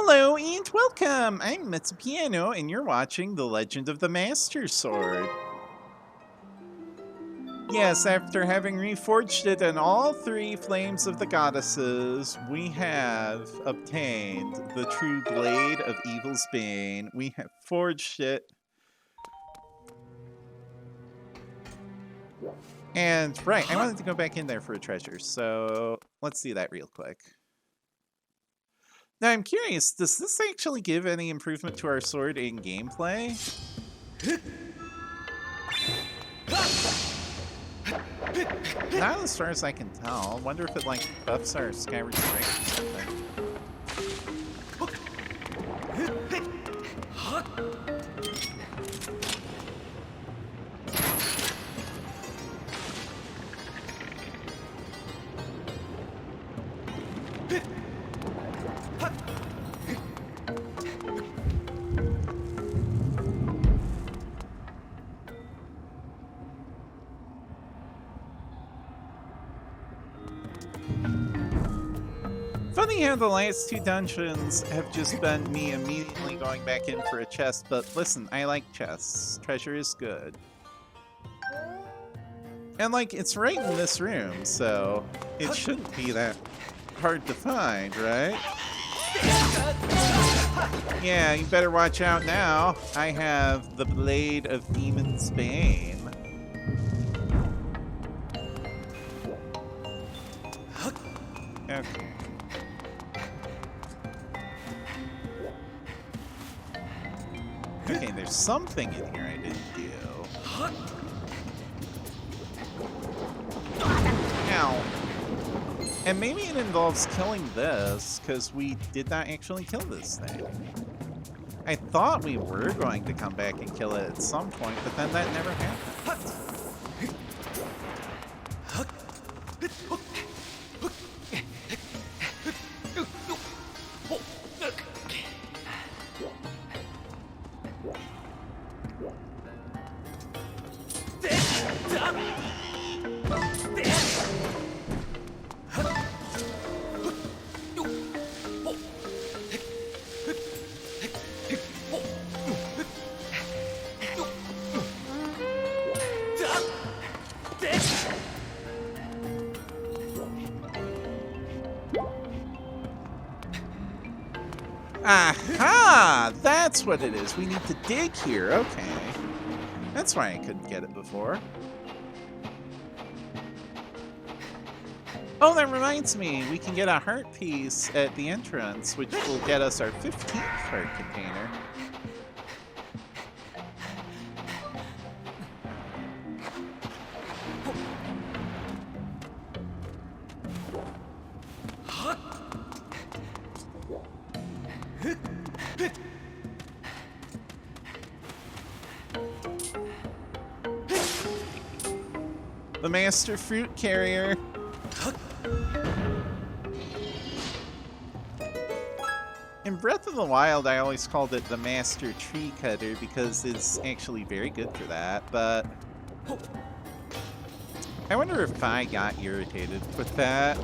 Hello and welcome! I'm Metsupiano and you're watching The Legend of the Master Sword. Yes, after having reforged it in all three flames of the goddesses, we have obtained the true blade of Evil's Bane. We have forged it. And, right, I wanted to go back in there for a treasure, so let's do that real quick. Now, I'm curious, does this actually give any improvement to our sword in gameplay? Not as far as I can tell. Wonder if it, like, buffs our Skyward strength or something. Funny how the last two dungeons have just been me immediately going back in for a chest, but listen, I like chests. Treasure is good. And like, it's right in this room, so it shouldn't be that hard to find, right? Yeah, you better watch out now. I have the Blade of Demon's Bane. Okay. Okay, there's something in here I didn't do. Ow. And maybe it involves killing this, because we did not actually kill this thing. I thought we were going to come back and kill it at some point, but then that never happened. Aha! That's what it is. We need to dig here. Okay. That's why I couldn't get it before. Oh, that reminds me. We can get a heart piece at the entrance, which will get us our 15th heart container. The Master Fruit Carrier. In Breath of the Wild, I always called it the Master Tree Cutter because it's actually very good for that, but I wonder if I got irritated with that.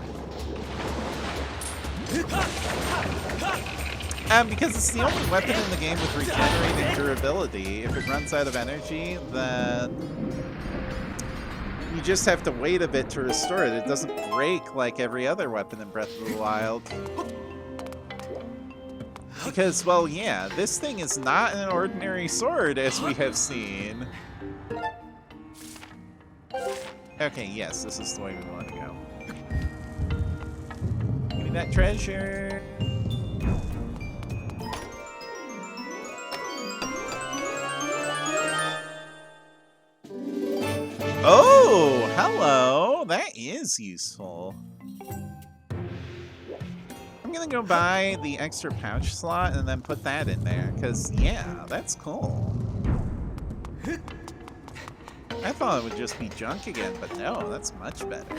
Because it's the only weapon in the game with regenerating durability. If it runs out of energy, then you just have to wait a bit to restore it. It doesn't break like every other weapon in Breath of the Wild. Because, well, yeah, this thing is not an ordinary sword, as we have seen. Okay, yes, this is the way we want to go. Give me that treasure. Oh, hello. That is useful. I'm gonna go buy the extra pouch slot and then put that in there, because, yeah, that's cool. I thought it would just be junk again, but no, that's much better.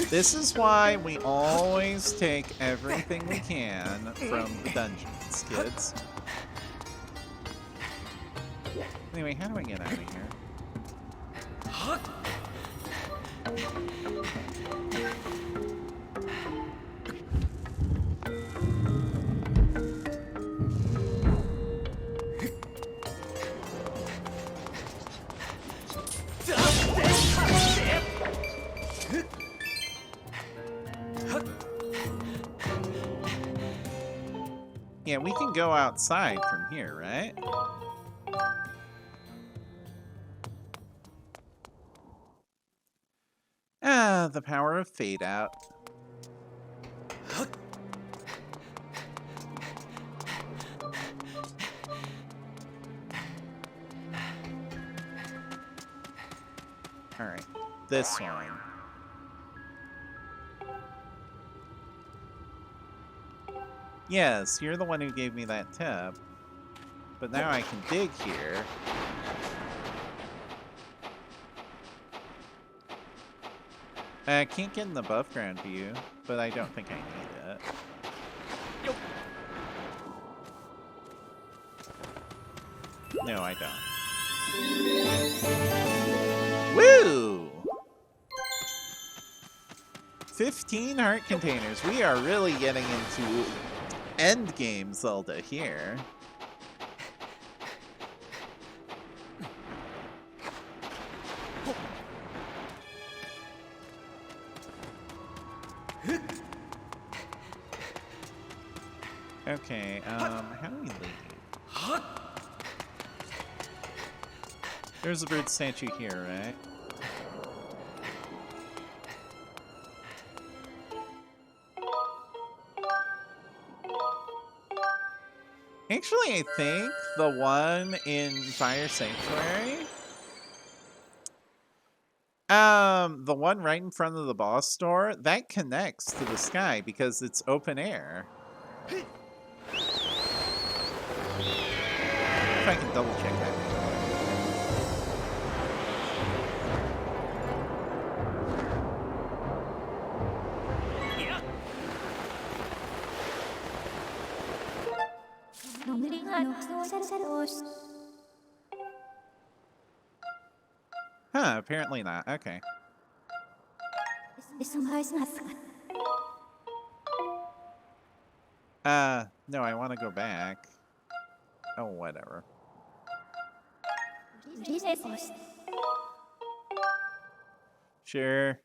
This is why we always take everything we can from the dungeons, kids. Anyway, how do I get out of here? Yeah, we can go outside from here, right? Ah, the power of fade out. Alright, this one. Yes, you're the one who gave me that tip. But now I can dig here. I can't get in the above ground view, but I don't think I need it. No, I don't. Woo! 15 heart containers. We are really getting into endgame Zelda here. Okay, how do we leave? There's a bird statue here, right? Actually, I think the one in Fire Sanctuary, the one right in front of the boss door, that connects to the sky because it's open air. If I can double check that. Huh, apparently not. Okay. No, I want to go back. Oh, whatever. Sure.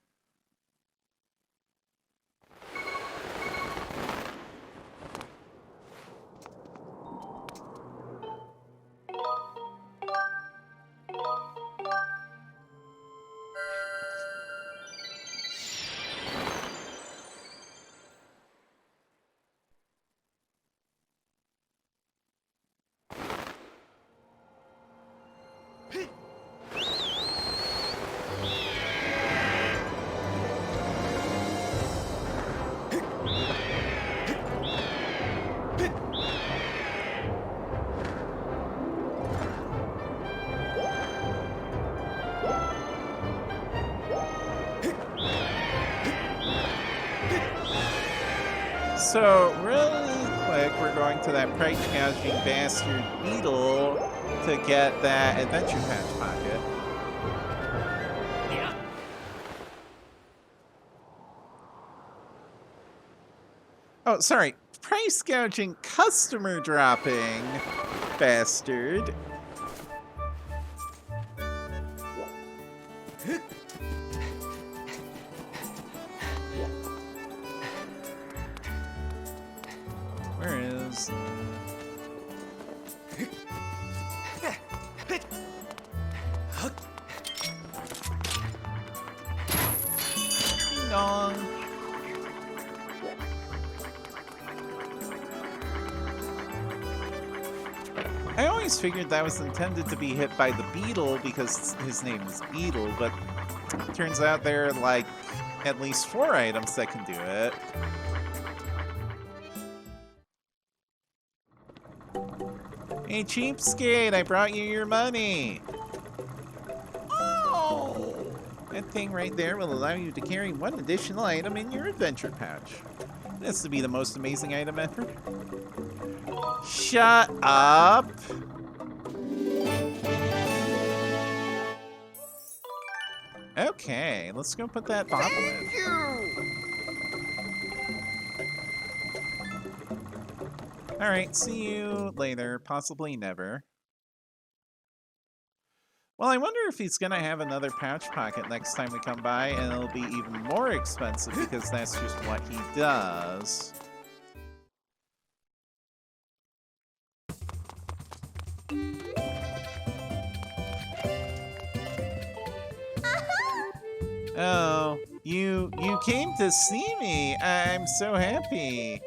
So, really quick, we're going to that price gouging bastard beetle to get that adventure patch pocket. Yeah. Oh, sorry. Price gouging customer dropping bastard. Where is... Ding dong. I always figured that was intended to be hit by the beetle because his name is Beetle, but turns out there are like at least 4 items that can do it. Hey, cheapskate, I brought you your money. Oh! That thing right there will allow you to carry 1 additional item in your adventure pouch. This to be the most amazing item ever. Shut up! Okay, let's go put that bottle in. Alright, see you later. Possibly never. Well, I wonder if he's gonna have another pouch pocket next time we come by, and it'll be even more expensive because that's just what he does. Oh, you came to see me. I'm so happy.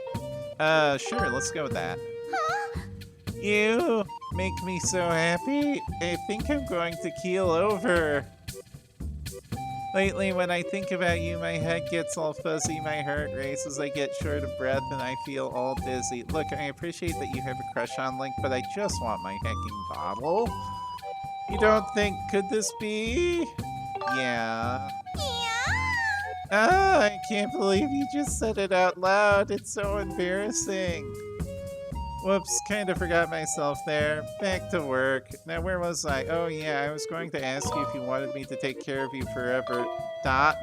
Sure, let's go with that. You make me so happy. I think I'm going to keel over. Lately, when I think about you, my head gets all fuzzy, my heart races, I get short of breath, and I feel all dizzy. Look, I appreciate that you have a crush on Link, but I just want my hecking bottle. You don't think, could this be? Yeah. Ah, I can't believe you just said it out loud. It's so embarrassing. Whoops, kind of forgot myself there. Back to work. Now, where was I? Oh, yeah, I was going to ask you if you wanted me to take care of you forever. ... Oh,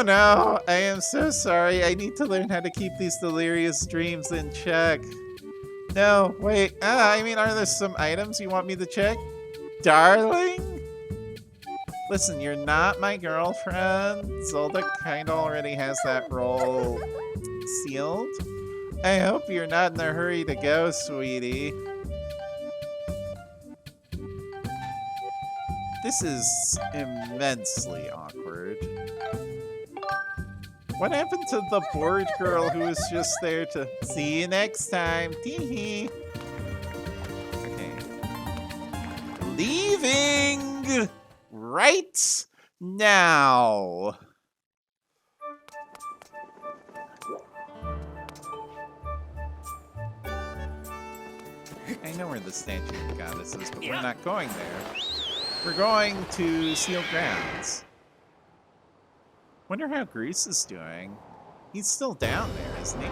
no, I am so sorry. I need to learn how to keep these delirious dreams in check. No, wait. I mean, are there some items you want me to check? Darling? Listen, you're not my girlfriend. Zelda kind of already has that role sealed. I hope you're not in a hurry to go, sweetie. This is immensely awkward. What happened to the bored girl who was just there to see you next time? Teehee. Okay. Leaving right now. I know where the statue of the goddess is, but we're not going there. We're going to Sealed Grounds. Wonder how Grease is doing. He's still down there, isn't he?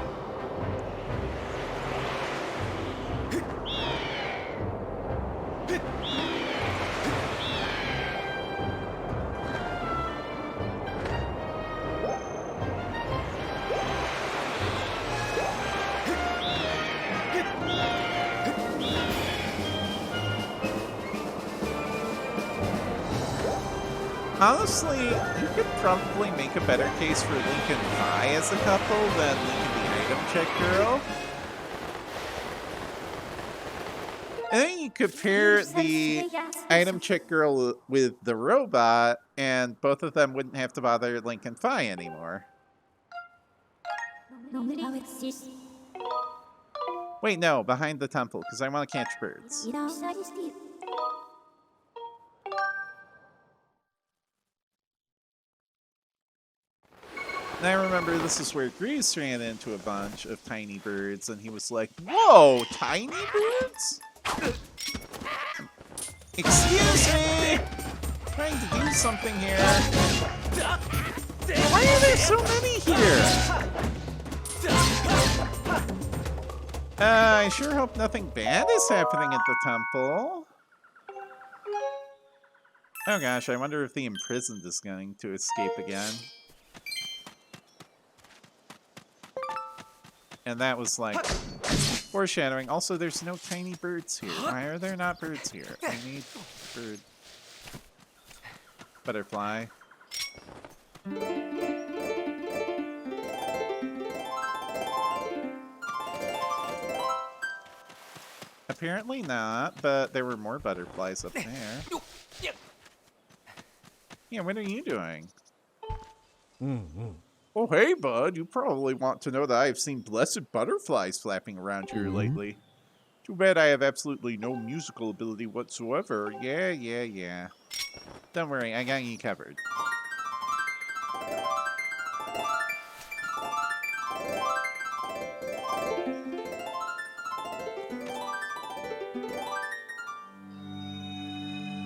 Honestly, you could probably make a better case for Link and Vi as a couple than Link and the Item Check Girl. And then you could pair the Item Check Girl with the robot, and both of them wouldn't have to bother Link and Vi anymore. Wait, no, behind the temple, because I want to catch birds. And I remember this is where Grease ran into a bunch of tiny birds, and he was like, "Whoa, tiny birds? Excuse me! I'm trying to do something here. Why are there so many here? I sure hope nothing bad is happening at the temple." Oh gosh, I wonder if the imprisoned is going to escape again. And that was like foreshadowing. Also, there's no tiny birds here. Why are there not birds here? I need bird. Butterfly. Apparently not, but there were more butterflies up there. Yeah, what are you doing? Oh, hey, bud. You probably want to know that I've seen blessed butterflies flapping around here lately. Too bad I have absolutely no musical ability whatsoever. Yeah. Don't worry, I got you covered.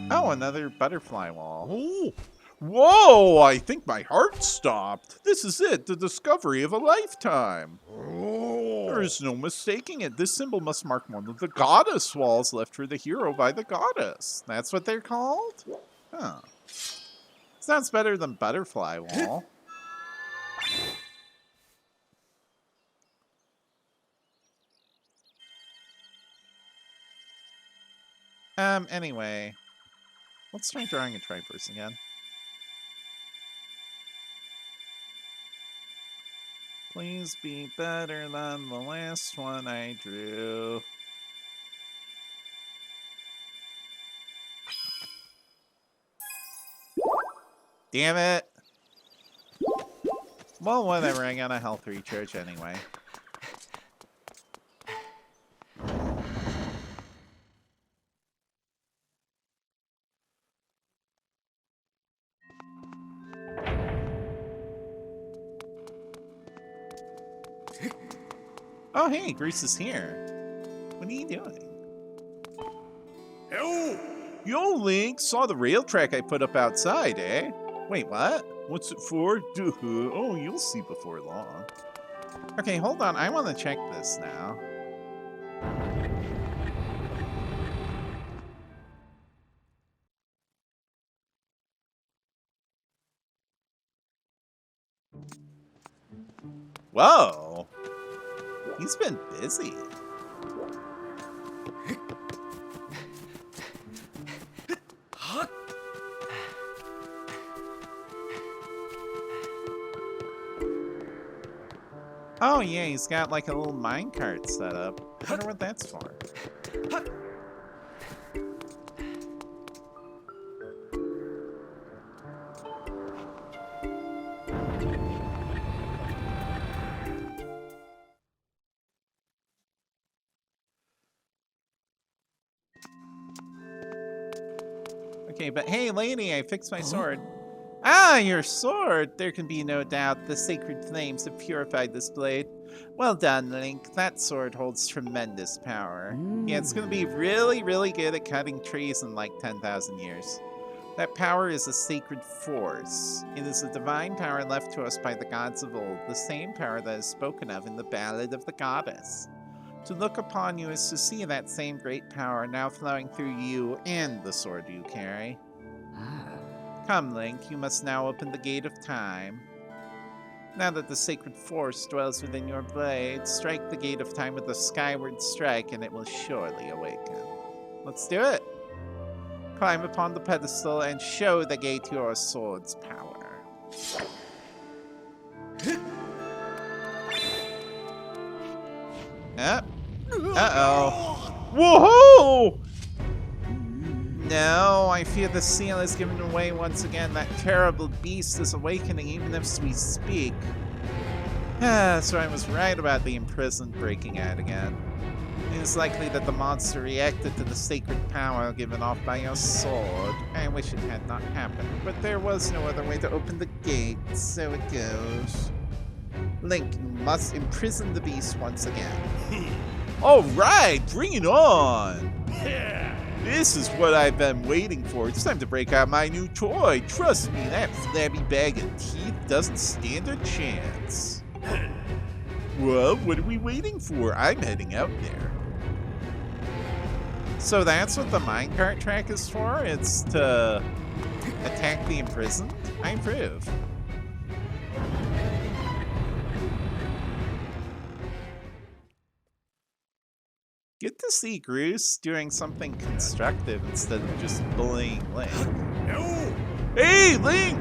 Oh, another butterfly wall. Oh. Whoa, I think my heart stopped. This is it, the discovery of a lifetime. Oh. There is no mistaking it. This symbol must mark one of the goddess walls left for the hero by the goddess. That's what they're called? Huh. Sounds better than butterfly wall. Anyway. Let's try drawing a Triforce again. Please be better than the last one I drew. Damn it. Well, whatever. I got a health recharge anyway. Oh, hey, Bruce is here. What are you doing? Yo, Link, saw the rail track I put up outside, eh? Wait, what? What's it for? Duh. Oh, you'll see before long. Okay, hold on. I want to check this now. Whoa. He's been busy. Oh yeah, he's got like a little minecart set up. I wonder what that's for. Okay, but hey lady, I fixed my sword. Ah, your sword! There can be no doubt the sacred flames have purified this blade. Well done, Link. That sword holds tremendous power. Yeah, it's gonna be really, really good at cutting trees in like 10,000 years. That power is a sacred force. It is a divine power left to us by the gods of old, the same power that is spoken of in the Ballad of the Goddess. To look upon you is to see that same great power now flowing through you and the sword you carry. Come, Link, you must now open the gate of time. Now that the sacred force dwells within your blade, strike the gate of time with a skyward strike and it will surely awaken. Let's do it! Climb upon the pedestal and show the gate your sword's power. Uh-oh. Whoa! No, I fear the seal is given away once again. That terrible beast is awakening even as we speak. So I was right about the imprisoned breaking out again. It is likely that the monster reacted to the sacred power given off by your sword. I wish it had not happened, but there was no other way to open the gate, so it goes. Link, you must imprison the beast once again. Alright, bring it on! This is what I've been waiting for. It's time to break out my new toy. Trust me, that flabby bag of teeth doesn't stand a chance. Well, what are we waiting for? I'm heading out there. So that's what the minecart track is for? It's to attack the imprisoned? I approve. Good to see Groose doing something constructive instead of just bullying Link. No! Hey, Link!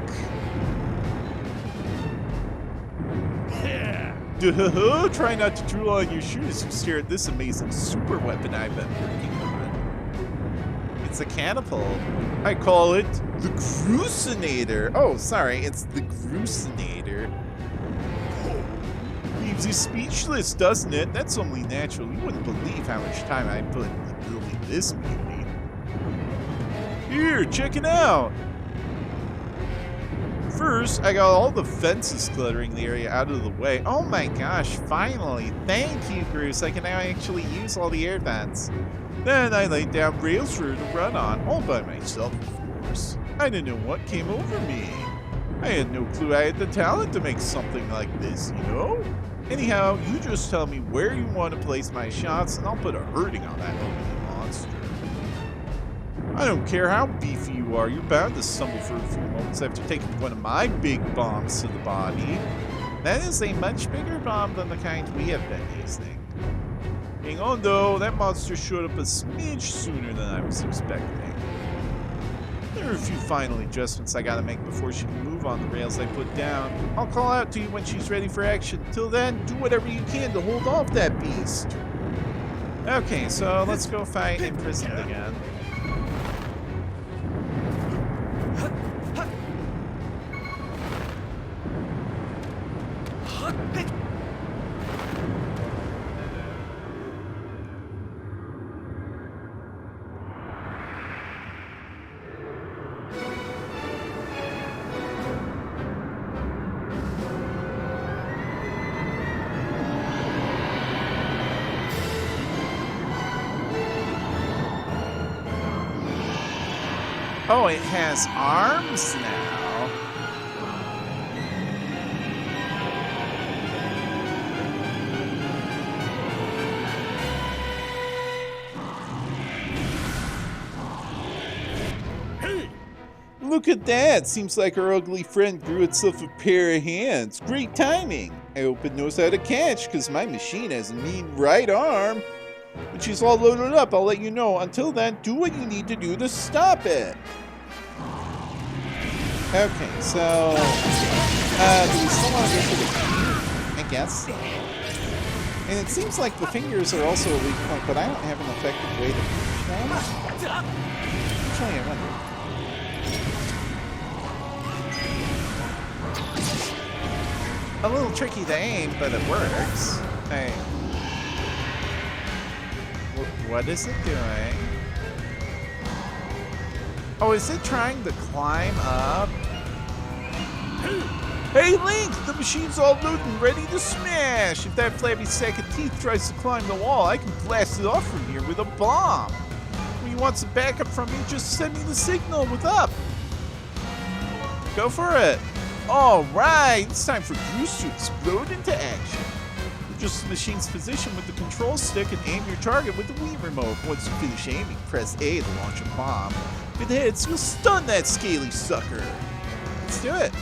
Duh, try not to drool on your shoes. You stare at this amazing super weapon I've been working on. It's a catapult. I call it the Cruisinator. Oh, sorry, it's the Cruisinator. Leaves you speechless, doesn't it? That's only natural. You wouldn't believe how much time I put into building this beauty. Here, check it out. First, I got all the fences cluttering the area out of the way. Oh my gosh, finally. Thank you, Groose. I can now actually use all the air vents. Then I laid down rails for her to run on, all by myself, of course. I didn't know what came over me. I had no clue I had the talent to make something like this, you know? Anyhow, you just tell me where you want to place my shots, and I'll put a hurting on that ugly monster. I don't care how beefy you are, you're bound to stumble for a few moments after taking one of my big bombs to the body. That is a much bigger bomb than the kind we have been using. Hang on though, that monster showed up a smidge sooner than I was expecting. There are a few final adjustments I gotta make before she can move on the rails I put down. I'll call out to you when she's ready for action. Till then, do whatever you can to hold off that beast. Okay, so let's go fight imprisoned again. Oh, it has arms now. Look at that! Seems like our ugly friend grew itself a pair of hands. Great timing! I hope it knows how to catch, because my machine has a mean right arm. When she's all loaded up, I'll let you know. Until then, do what you need to do to stop it. Okay, so... do we still want to go for the key? I guess. And it seems like the fingers are also a weak point, but I don't have an effective way to reach them. Actually, I wonder. A little tricky to aim, but it works. Hey. What is it doing? Oh, is it trying to climb up? Hey, Link! The machine's all loaded and ready to smash! If that flabby sack of teeth tries to climb the wall, I can blast it off from here with a bomb! When you want some backup from me, just send me the signal with up! Go for it! Alright, it's time for Goose to explode into action. Adjust the machine's position with the control stick and aim your target with the Wii remote. Once you finish aiming, press A to launch a bomb. If it hits, you'll stun that scaly sucker. Let's do it.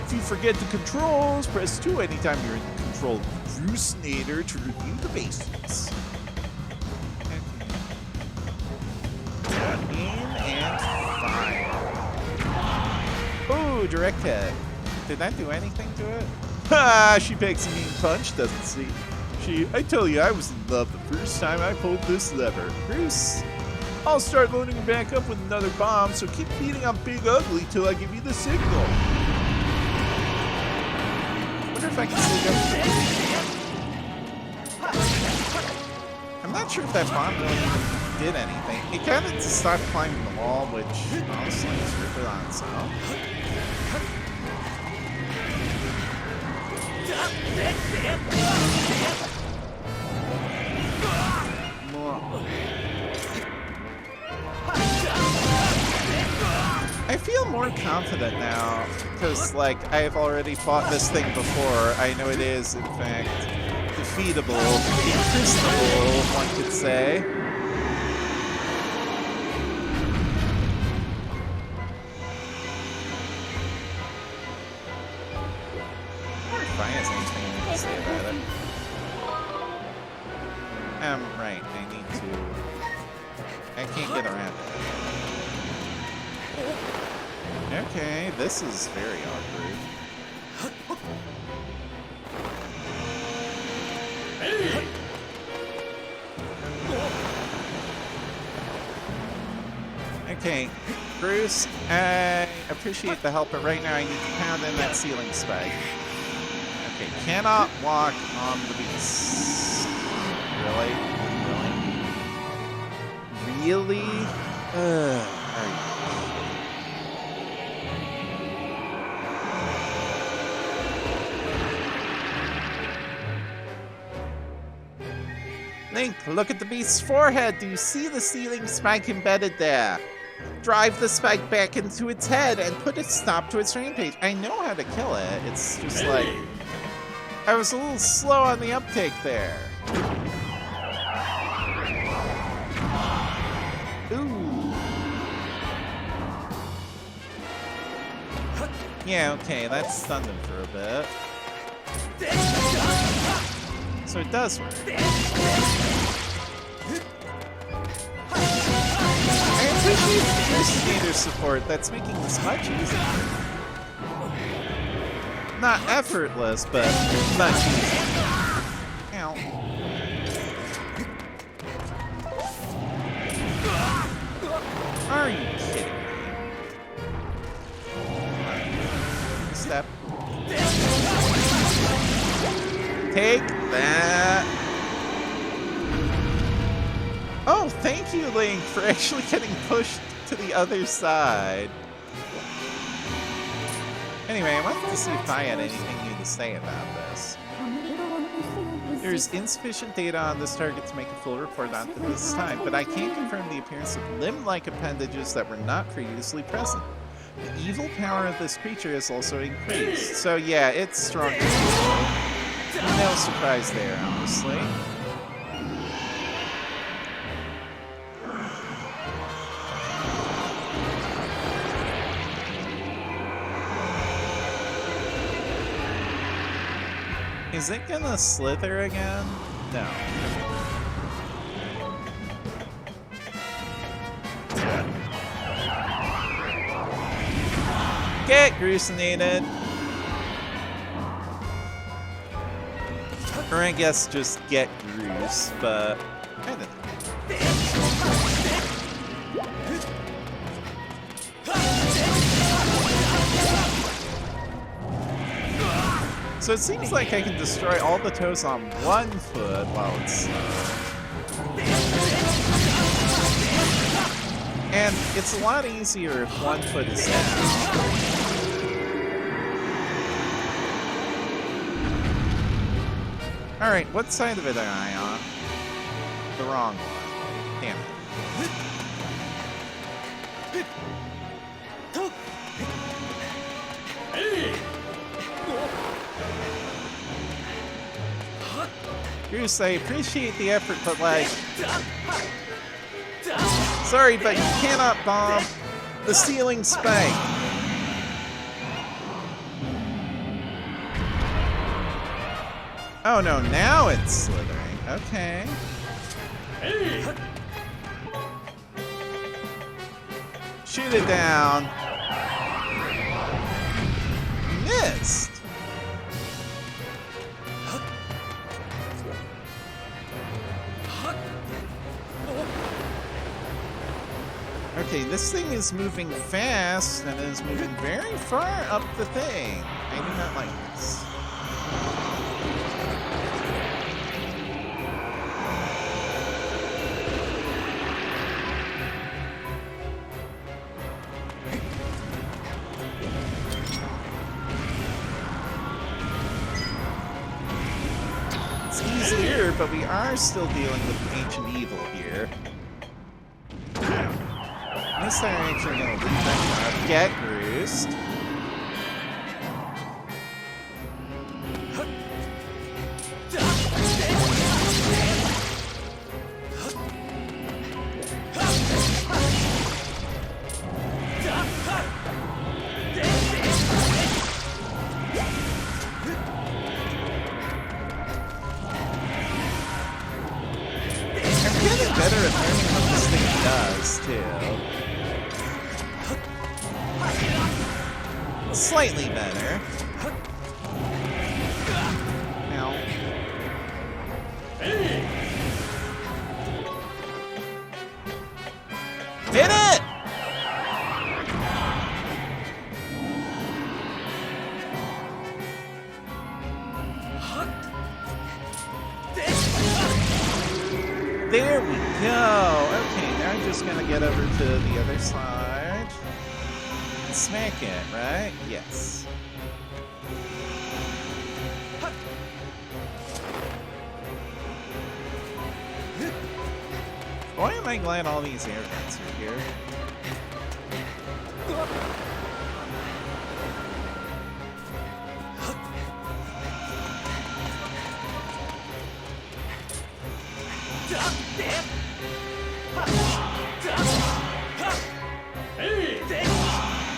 If you forget the controls, press 2 anytime you're in the control of the Goose-nator to review the basics. Aim and fire. Ooh, direct hit. Did that do anything to it? Ha! She packs a mean punch, doesn't she? I tell you, I was in love the first time I pulled this lever. Bruce. I'll start loading it back up with another bomb, so keep beating on Big Ugly till I give you the signal. I wonder if I can still go. I'm not sure if that bomb really even did anything. It kind of just stopped climbing the wall, which honestly is good on itself. I feel more confident now, because, like, I've already fought this thing before. I know it is, in fact, defeatable, imprisonable, one could say. If I has anything to say about it. Right, I need to... I can't get around it. Okay, this is very awkward. Okay, Bruce, I appreciate the help, but right now I need to pound in that ceiling spike. Okay, cannot walk on the beast. Really? Really? Link, look at the beast's forehead. Do you see the ceiling spike embedded there? Drive the spike back into its head and put a stop to its rampage. I know how to kill it. It's just like... I was a little slow on the uptake there. Ooh. Yeah, okay, that stunned him for a bit. So it does work. I appreciate the investigator support. That's making this much easier. Not effortless, but much easier. Ow. Are you kidding me? Step. Take that. Oh, thank you, Link, for actually getting pushed to the other side. Anyway, I wanted to see if I had anything new to say about this. There's insufficient data on this target to make a full report on it this time, but I can confirm the appearance of limb-like appendages that were not previously present. The evil power of this creature has also increased. So yeah, it's stronger. No surprise there, honestly. Is it gonna slither again? No. Get grucinated! Or I guess just get Gruce, but I don't know. So it seems like I can destroy all the toes on one foot while it's slow. And it's a lot easier if one foot is down. Alright, what side of it am I on? The wrong one. Damn it. Bruce, I appreciate the effort, but like... Sorry, but you cannot bomb the ceiling spike. Oh no, now it's slithering. Okay. Shoot it down. Missed. Okay, this thing is moving fast and is moving very far up the thing. I do not like this. It's easier, but we are still dealing with ancient evil here. This time I'm actually gonna leave that up. Get bruised. I'm getting better at learning what this thing does, too. Slightly better. Ow. Hit it! There we go. Okay, now I'm just gonna get over to the other side. Smack it, right? Yes. Why am I glad all these air vents are here?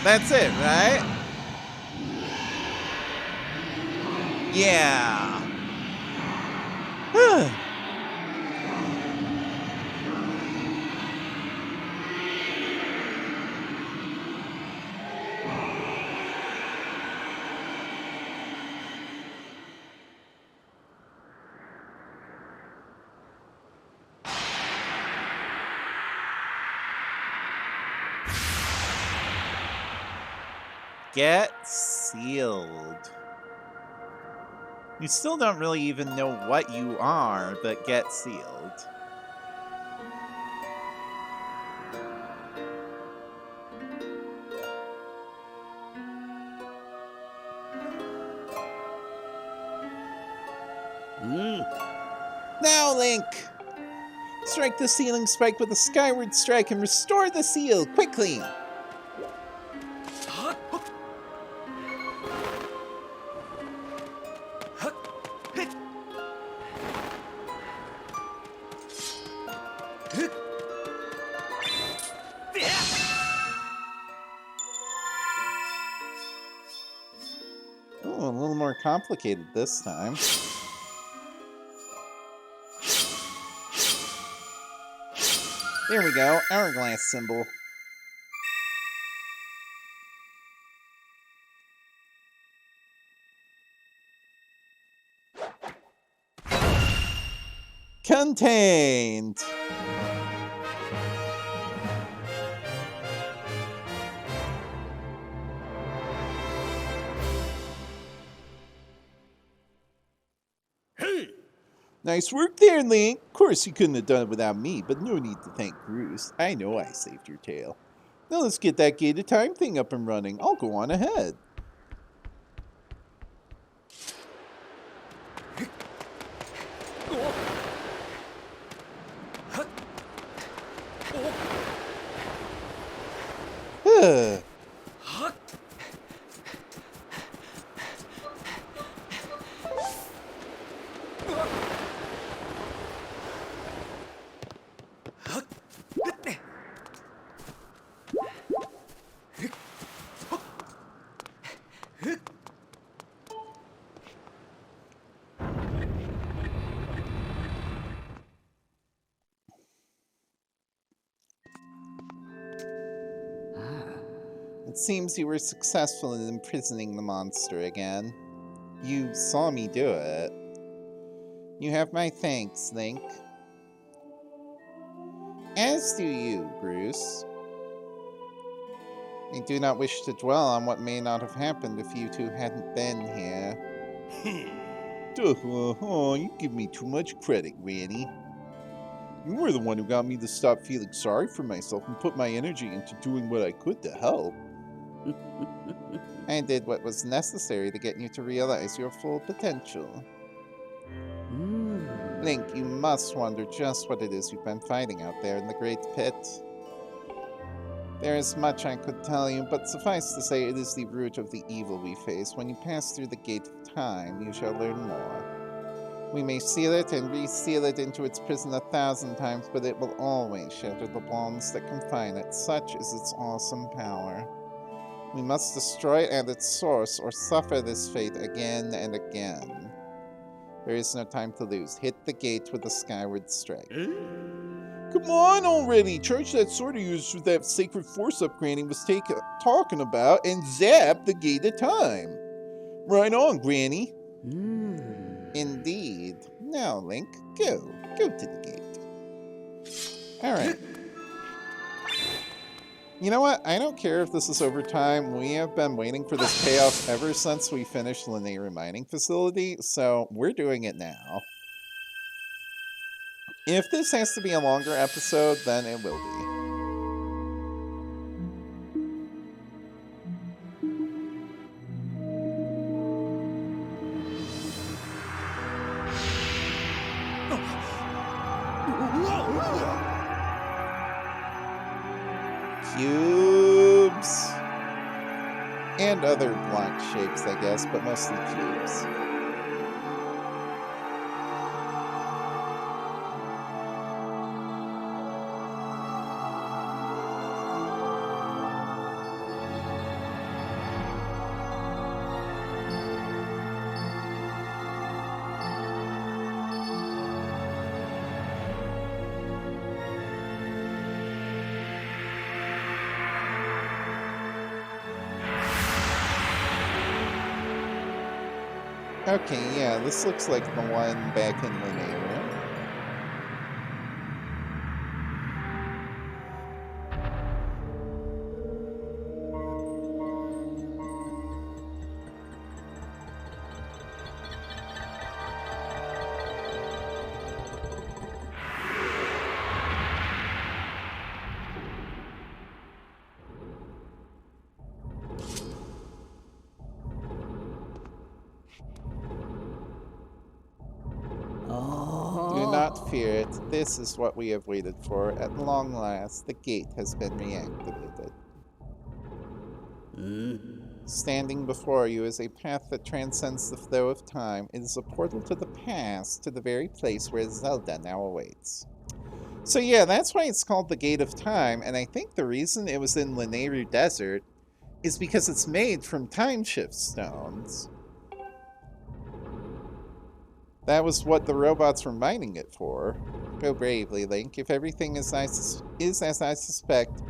That's it, right? Yeah. Get sealed. You still don't really even know what you are, but get sealed. Now, Link! Strike the ceiling spike with a Skyward strike and restore the seal, quickly! Oh, a little more complicated this time. There we go, hourglass symbol. Contained! Nice work there, Link. Of course, you couldn't have done it without me, but no need to thank Bruce. I know I saved your tail. Now let's get that gated time thing up and running. I'll go on ahead. Huh. It seems you were successful in imprisoning the monster again. You saw me do it. You have my thanks, Link. As do you, Bruce. I do not wish to dwell on what may not have happened if you two hadn't been here. You give me too much credit, Granny. You were the one who got me to stop feeling sorry for myself and put my energy into doing what I could to help. I did what was necessary to get you to realize your full potential. Link, you must wonder just what it is you've been fighting out there in the Great Pit. There is much I could tell you, but suffice to say it is the root of the evil we face. When you pass through the Gate of Time, you shall learn more. We may seal it and reseal it into its prison 1,000 times, but it will always shatter the bonds that confine it. Such is its awesome power. We must destroy it at its source, or suffer this fate again and again. There is no time to lose. Hit the gate with a Skyward strike. Come on already! Charge that sword you used with that sacred force upgrading was talking about, and zap the Gate of Time. Right on, Granny. Indeed. Now, Link, go. Go to the gate. Alright. You know what? I don't care if this is over time. We have been waiting for this payoff ever since we finished Linear Mining Facility, so we're doing it now. If this has to be a longer episode, then it will be. Cubes. And other block shapes, I guess, but mostly cubes. Okay, yeah, this looks like the one back in Linear. Do not fear it. This is what we have waited for. At long last, the gate has been reactivated. Standing before you is a path that transcends the flow of time. It is a portal to the past, to the very place where Zelda now awaits. So yeah, that's why it's called the Gate of Time, and I think the reason it was in Lanayru Desert is because it's made from time shift stones. That was what the robots were mining it for. Go bravely, Link. If everything is as I suspect,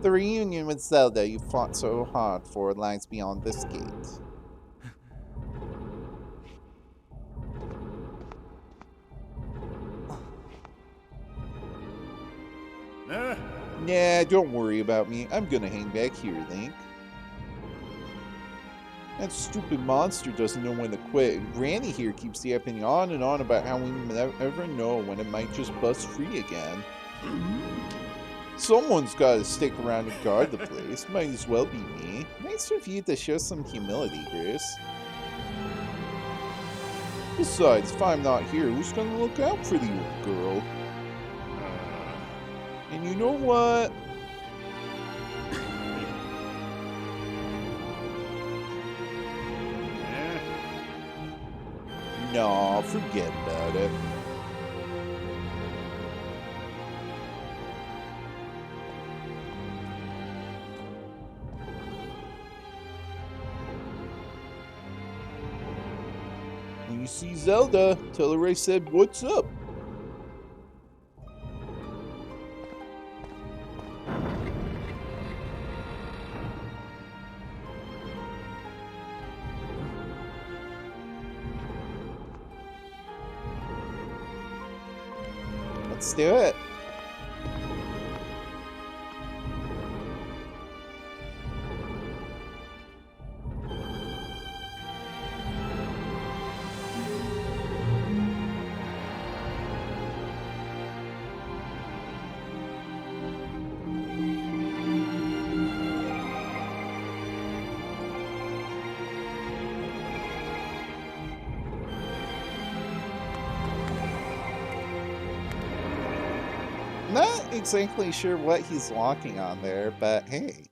the reunion with Zelda you fought so hard for lies beyond this gate. Nah, don't worry about me. I'm gonna hang back here, Link. That stupid monster doesn't know when to quit, and Granny here keeps yapping on and on about how we never know when it might just bust free again. Someone's gotta stick around and guard the place. Might as well be me. Nice of you to show some humility, Bruce. Besides, if I'm not here, who's gonna look out for the old girl? And you know what? No, forget about it. When you see Zelda, tell her I said, "What's up?" Let's do it. Not exactly sure what he's walking on there, but hey.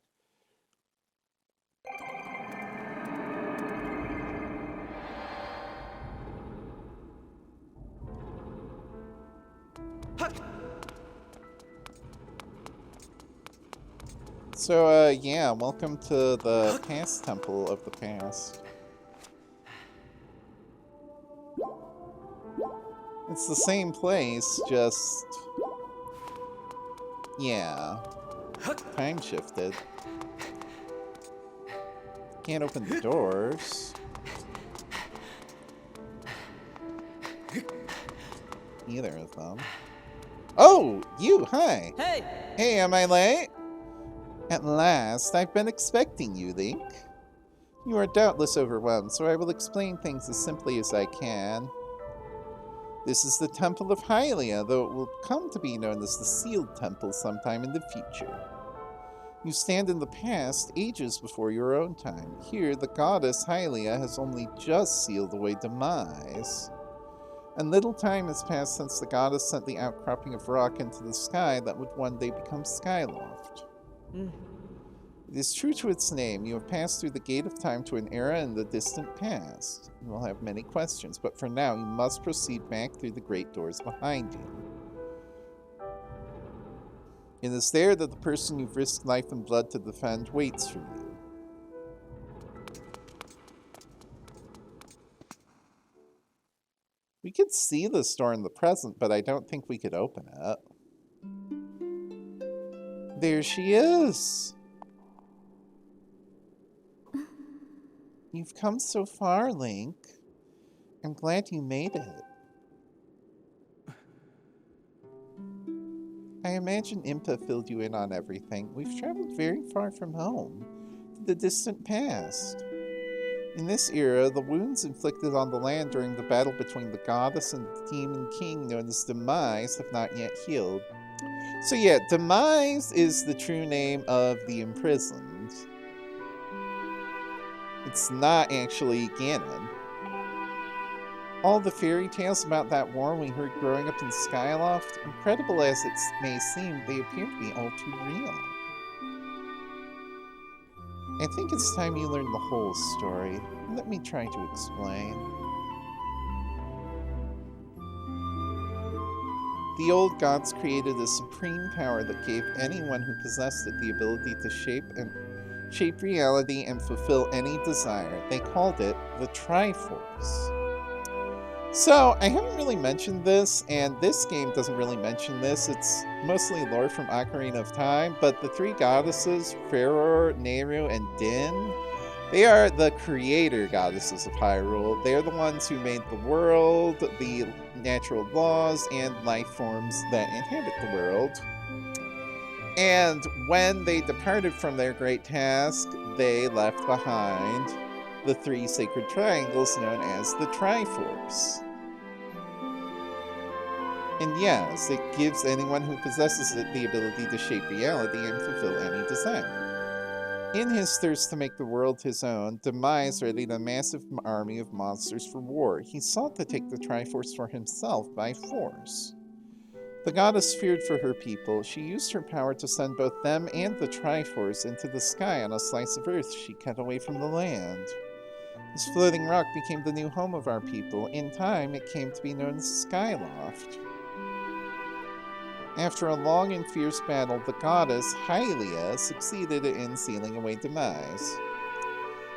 So, yeah, welcome to the past temple of the past. It's the same place, just... yeah. Time shifted. Can't open the doors. Either of them. Oh! You! Hi! Hey! Hey, am I late? At last, I've been expecting you, Link. You are doubtless overwhelmed, so I will explain things as simply as I can. This is the Temple of Hylia, though it will come to be known as the Sealed Temple sometime in the future. You stand in the past, ages before your own time. Here, the goddess Hylia has only just sealed away demise. And little time has passed since the goddess sent the outcropping of rock into the sky that would one day become Skyloft. It is true to its name. You have passed through the gate of time to an era in the distant past. You will have many questions, but for now you must proceed back through the great doors behind you. It is there that the person you've risked life and blood to defend waits for you. We could see this door in the present, but I don't think we could open it. There she is! You've come so far, Link. I'm glad you made it. I imagine Impa filled you in on everything. We've traveled very far from home, to the distant past. In this era, the wounds inflicted on the land during the battle between the goddess and the demon king known as Demise have not yet healed. So yeah, Demise is the true name of the imprisoned. It's not actually Ganon. All the fairy tales about that war we heard growing up in Skyloft, incredible as it may seem, they appear to be all too real. I think it's time you learn the whole story. Let me try to explain. The old gods created a supreme power that gave anyone who possessed it the ability to shape reality and fulfill any desire. They called it the Triforce. So, I haven't really mentioned this, and this game doesn't really mention this. It's mostly lore from Ocarina of Time, but the three goddesses, Feror, Nehru, and Din, they are the creator goddesses of Hyrule. They're the ones who made the world, the natural laws, and life forms that inhabit the world. And when they departed from their great task, they left behind the three sacred triangles known as the Triforce. And yes, it gives anyone who possesses it the ability to shape reality and fulfill any desire. In his thirst to make the world his own, Demise readied a massive army of monsters for war. He sought to take the Triforce for himself by force. The goddess feared for her people. She used her power to send both them and the Triforce into the sky on a slice of earth she cut away from the land. This floating rock became the new home of our people. In time, it came to be known as Skyloft. After a long and fierce battle, the goddess, Hylia, succeeded in sealing away Demise.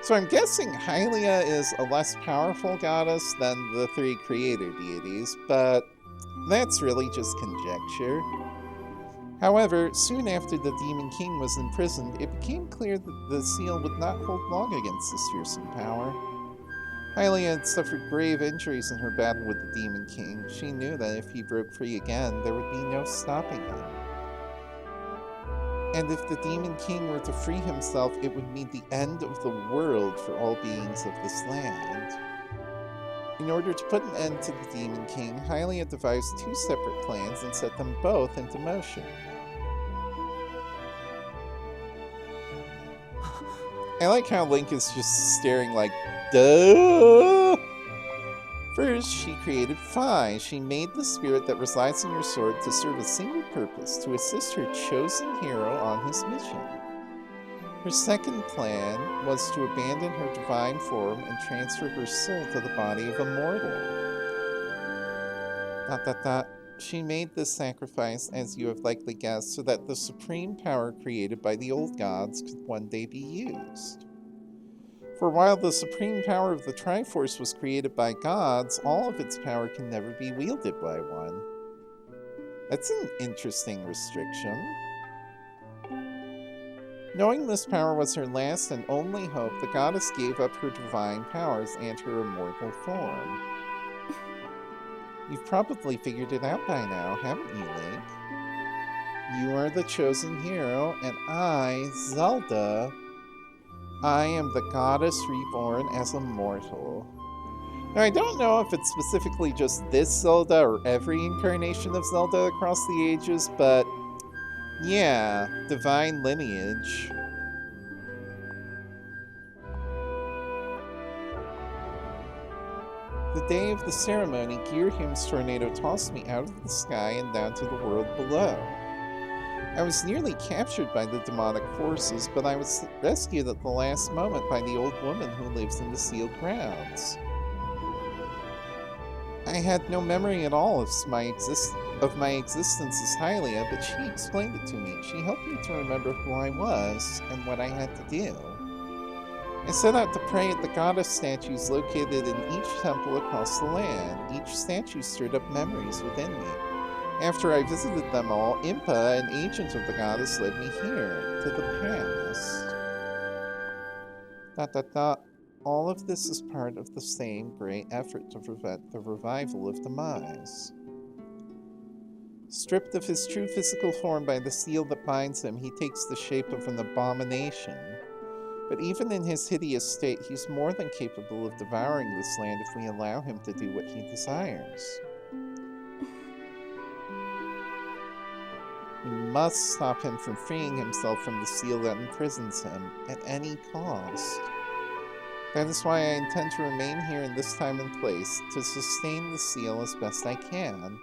So I'm guessing Hylia is a less powerful goddess than the three creator deities, but that's really just conjecture. However, soon after the Demon King was imprisoned, it became clear that the seal would not hold long against this fearsome power. Hylia had suffered grave injuries in her battle with the Demon King. She knew that if he broke free again, there would be no stopping him. And if the Demon King were to free himself, it would mean the end of the world for all beings of this land. In order to put an end to the Demon King, Hylia devised two separate plans and set them both into motion. I like how Link is just staring like, duh! First, she created Phi. She made the spirit that resides in your sword to serve a single purpose, to assist her chosen hero on his mission. Her second plan was to abandon her divine form and transfer her soul to the body of a mortal. ... She made this sacrifice, as you have likely guessed, so that the supreme power created by the old gods could one day be used. For while the supreme power of the Triforce was created by gods, all of its power can never be wielded by one. That's an interesting restriction. Knowing this power was her last and only hope, the goddess gave up her divine powers and her immortal form. You've probably figured it out by now, haven't you, Link? You are the chosen hero, and I, Zelda, I am the goddess reborn as a mortal. Now, I don't know if it's specifically just this Zelda or every incarnation of Zelda across the ages, but yeah, divine lineage. The day of the ceremony, Girahim's tornado tossed me out of the sky and down to the world below. I was nearly captured by the demonic forces, but I was rescued at the last moment by the old woman who lives in the sealed grounds. I had no memory at all of my existence as Hylia, but she explained it to me. She helped me to remember who I was and what I had to do. I set out to pray at the goddess statues located in each temple across the land. Each statue stirred up memories within me. After I visited them all, Impa, an agent of the goddess, led me here, to the past. ... All of this is part of the same great effort to prevent the revival of Demise. Stripped of his true physical form by the seal that binds him, he takes the shape of an abomination. But even in his hideous state, he's more than capable of devouring this land if we allow him to do what he desires. We must stop him from freeing himself from the seal that imprisons him, at any cost. That is why I intend to remain here in this time and place, to sustain the seal as best I can.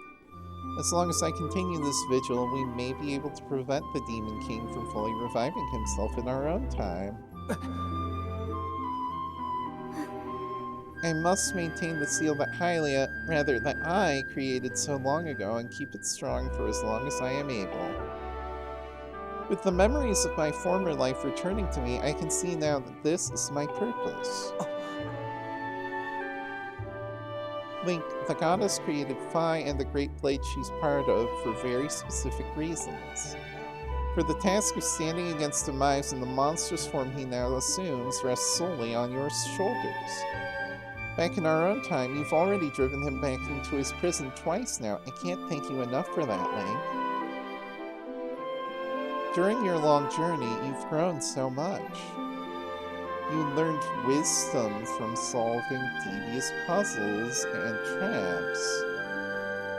As long as I continue this vigil, we may be able to prevent the Demon King from fully reviving himself in our own time. I must maintain the seal that that I created so long ago and keep it strong for as long as I am able. With the memories of my former life returning to me, I can see now that this is my purpose. Link, the goddess created Fi and the great blade she's part of for very specific reasons. For the task of standing against Demise in the monstrous form he now assumes rests solely on your shoulders. Back in our own time, you've already driven him back into his prison twice now. I can't thank you enough for that, Link. During your long journey, you've grown so much. You learned wisdom from solving devious puzzles and traps.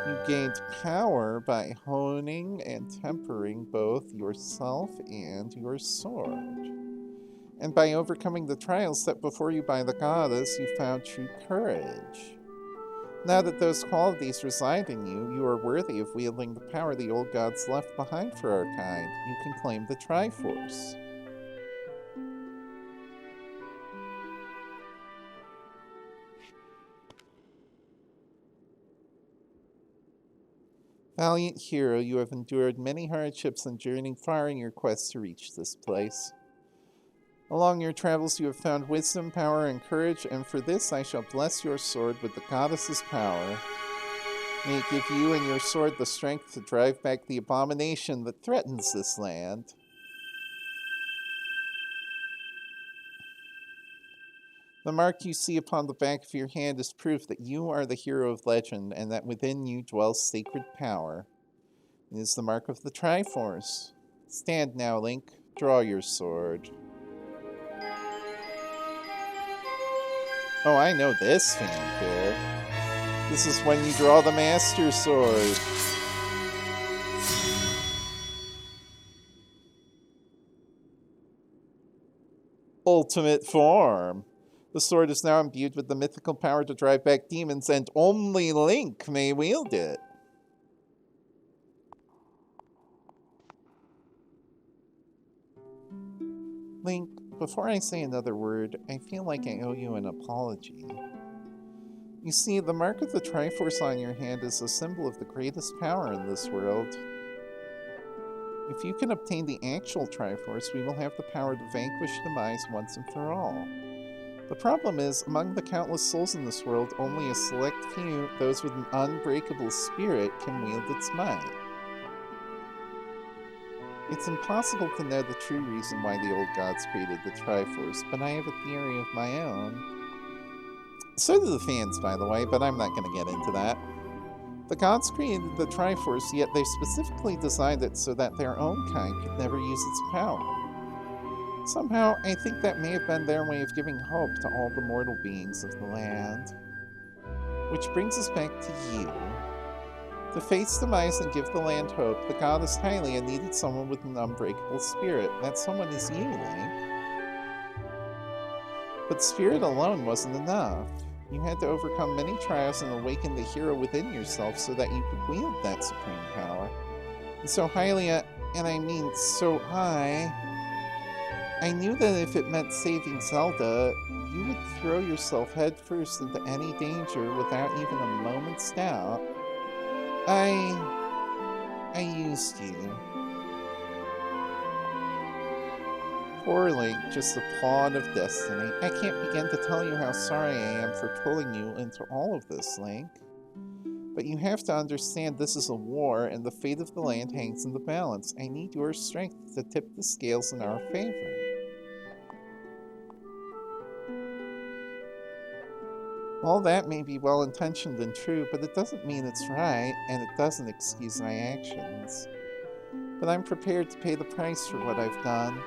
You gained power by honing and tempering both yourself and your sword. And by overcoming the trials set before you by the goddess, you found true courage. Now that those qualities reside in you, you are worthy of wielding the power the old gods left behind for our kind. You can claim the Triforce. Valiant hero, you have endured many hardships and journeyed far in your quest to reach this place. Along your travels you have found wisdom, power, and courage, and for this I shall bless your sword with the goddess's power. May it give you and your sword the strength to drive back the abomination that threatens this land. The mark you see upon the back of your hand is proof that you are the hero of legend and that within you dwells sacred power. It is the mark of the Triforce. Stand now, Link. Draw your sword. Oh, I know this fanfare. This is when you draw the Master Sword. Ultimate form. The sword is now imbued with the mythical power to drive back demons, and only Link may wield it. Link, before I say another word, I feel like I owe you an apology. You see, the mark of the Triforce on your hand is a symbol of the greatest power in this world. If you can obtain the actual Triforce, we will have the power to vanquish Demise once and for all. The problem is, among the countless souls in this world, only a select few, those with an unbreakable spirit, can wield its might. It's impossible to know the true reason why the old gods created the Triforce, but I have a theory of my own. So do the fans, by the way, but I'm not going to get into that. The gods created the Triforce, yet they specifically designed it so that their own kind could never use its power. Somehow, I think that may have been their way of giving hope to all the mortal beings of the land. Which brings us back to you. To face Demise and give the land hope, the goddess Hylia needed someone with an unbreakable spirit. That someone is you, Link. But spirit alone wasn't enough. You had to overcome many trials and awaken the hero within yourself so that you could wield that supreme power. And so Hylia, and I mean so I knew that if it meant saving Zelda, you would throw yourself headfirst into any danger without even a moment's doubt. I used you. Poor Link, just a pawn of destiny. I can't begin to tell you how sorry I am for pulling you into all of this, Link. But you have to understand this is a war, and the fate of the land hangs in the balance. I need your strength to tip the scales in our favor. All that may be well-intentioned and true, but it doesn't mean it's right, and it doesn't excuse my actions. But I'm prepared to pay the price for what I've done.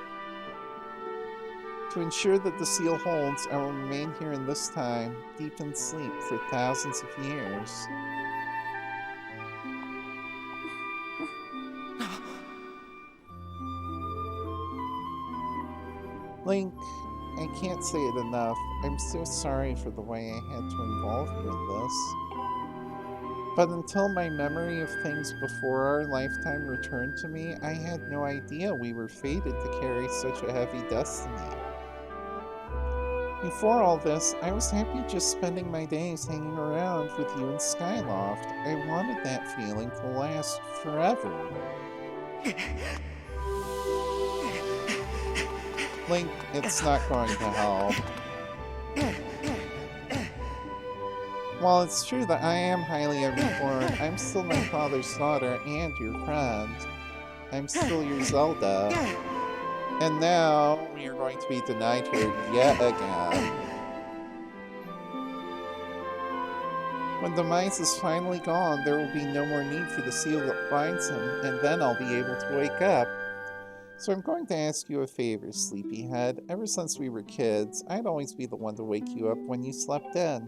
To ensure that the seal holds, I will remain here in this time, deep in sleep, for thousands of years. Link, I can't say it enough. I'm so sorry for the way I had to involve you in this. But until my memory of things before our lifetime returned to me, I had no idea we were fated to carry such a heavy destiny. Before all this, I was happy just spending my days hanging around with you in Skyloft. I wanted that feeling to last forever. Link, it's not going to help. While it's true that I am highly reborn, I'm still my father's daughter and your friend. I'm still your Zelda. And now, we are going to be denied her yet again. When Demise is finally gone, there will be no more need for the seal that binds him, and then I'll be able to wake up. So I'm going to ask you a favor, Sleepyhead. Ever since we were kids, I'd always be the one to wake you up when you slept in.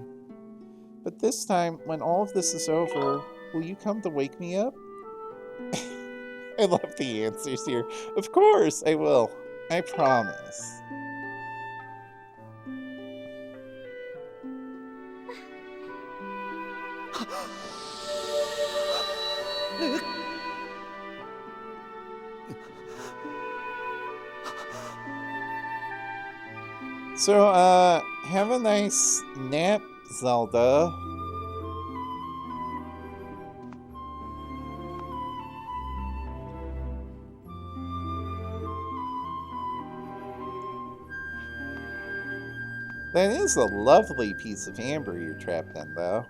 But this time, when all of this is over, will you come to wake me up? I love the answers here. Of course, I will. I promise. So, have a nice nap, Zelda. That is a lovely piece of amber you're trapped in, though.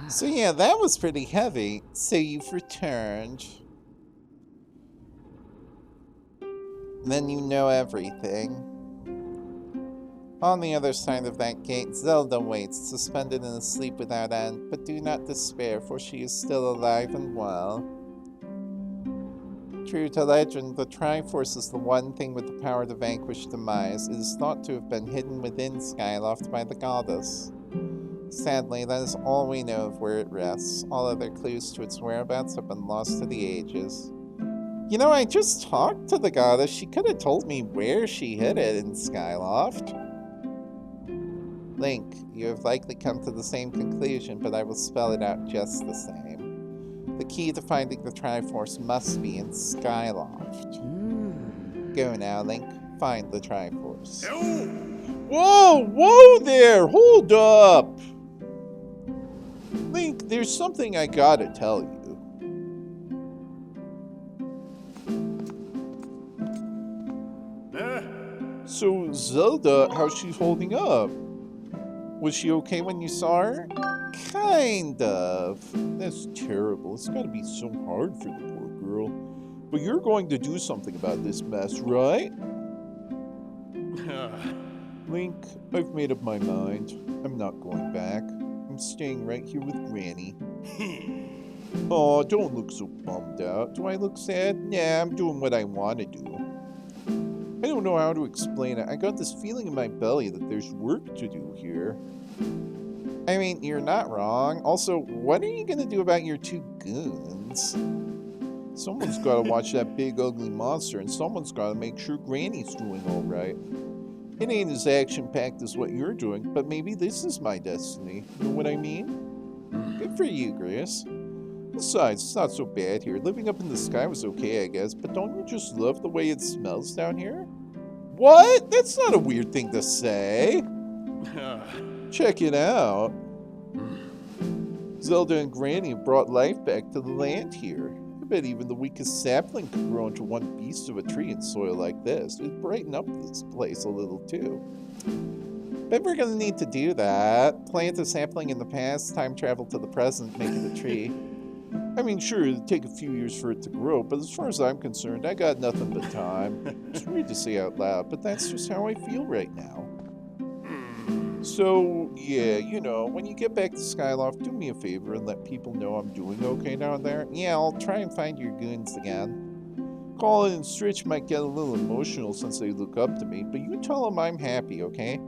So yeah, that was pretty heavy. So you've returned. Then you know everything. On the other side of that gate, Zelda waits, suspended in a sleep without end, but do not despair, for she is still alive and well. True to legend, the Triforce is the one thing with the power to vanquish Demise. It is thought to have been hidden within Skyloft by the goddess. Sadly, that is all we know of where it rests. All other clues to its whereabouts have been lost to the ages. You know, I just talked to the goddess. She could have told me where she hid it in Skyloft. Link, you have likely come to the same conclusion, but I will spell it out just the same. The key to finding the Triforce must be in Skyloft. Go now, Link. Find the Triforce. Whoa! Whoa there! Hold up! Link, there's something I gotta tell you. So, Zelda, how's she holding up? Was she okay when you saw her? Kind of. That's terrible. It's gotta be so hard for the poor girl. But you're going to do something about this mess, right? Link, I've made up my mind. I'm not going back. I'm staying right here with Granny. Aw, don't look so bummed out. Do I look sad? Nah, I'm doing what I want to do. I don't know how to explain it. I got this feeling in my belly that there's work to do here. I mean, you're not wrong. Also, what are you gonna do about your two goons? Someone's gotta watch that big ugly monster, and someone's gotta make sure Granny's doing alright. It ain't as action-packed as what you're doing, but maybe this is my destiny. You know what I mean? Good for you, Grace. Besides, it's not so bad here. Living up in the sky was okay, I guess, but don't you just love the way it smells down here? What? That's not a weird thing to say. Check it out. Zelda and Granny have brought life back to the land here. I bet even the weakest sapling could grow into one beast of a tree in soil like this. It'd brighten up this place a little too. Bet we're gonna need to do that. Plant a sapling in the past, time travel to the present, make it a tree. I mean, sure, it'd take a few years for it to grow, but as far as I'm concerned, I got nothing but time. It's weird to say out loud, but that's just how I feel right now. So, yeah, you know, when you get back to Skyloft, do me a favor and let people know I'm doing okay down there. Yeah, I'll try and find your goons again. Colin and Stritch might get a little emotional since they look up to me, but you tell them I'm happy, okay?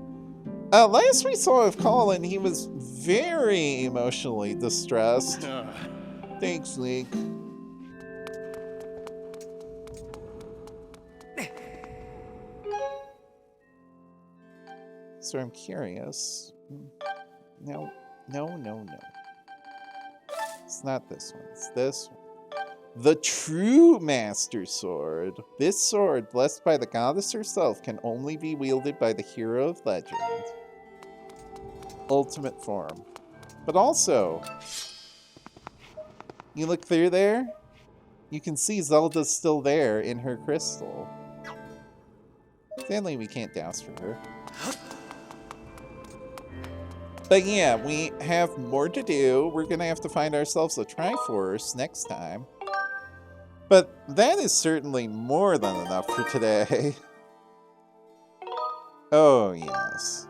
Last we saw of Colin, he was very emotionally distressed. Thanks, Link. So I'm curious. No. It's not this one. It's this one. The true Master Sword. This sword, blessed by the goddess herself, can only be wielded by the hero of legend. Ultimate form. But also, you look through there, you can see Zelda's still there in her crystal. Sadly, we can't douse for her. But yeah, we have more to do. We're going to have to find ourselves a Triforce next time. But that is certainly more than enough for today. Oh, yes.